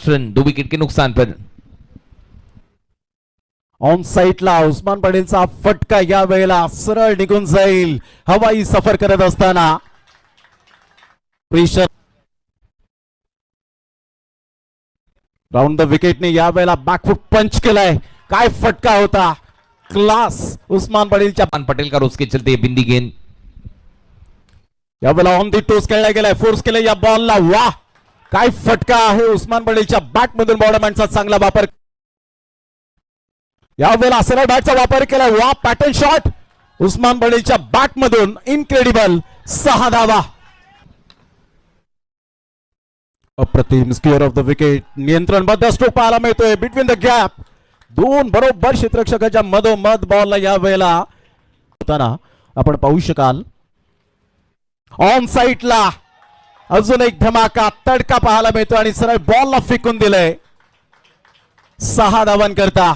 5 run 2 wicket के नुकसान पर। On साइडला उस्मान पटेलचा फटका या वेळेला सरळ निघून जाईल हवाई सफर करत असताना। प्रेशर राउंड द विकेटने या वेळेला बॅकफुट पंच केलाय। काय फटका होता, क्लास उस्मान पटेलच्या। पटेल का रोज के चलते बिंदी गेंद या वेळेला ऑन दी टोस खेळला गेलाय, फोर्स केलं या बॉलला। वाह काय फटका आहे उस्मान पटेलच्या बॅट मधून बॉर्डरमॅनचा चांगला वापर। या वेळेला सरळ बॅटचा वापर केलाय। वाह पॅटर्न शॉट उस्मान पटेलच्या बॅट मधून इनक्रेडिबल 6 धावा। अप्रतिम स्क्वेअर ऑफ द विकेट, नियंत्रणबद्ध स्ट्रोक पाहायला मिळतोय बिटवीन द गॅप। दोन बरोबर क्षेत्ररक्षकाच्या मधोमध बॉलला या वेळेला होताना आपण पाहू शकाल। ऑन साइडला अजून एक धमाका तडका पाहायला मिळतो आणि सरळ बॉलला फेकून दिलंय 6 धावांकरता।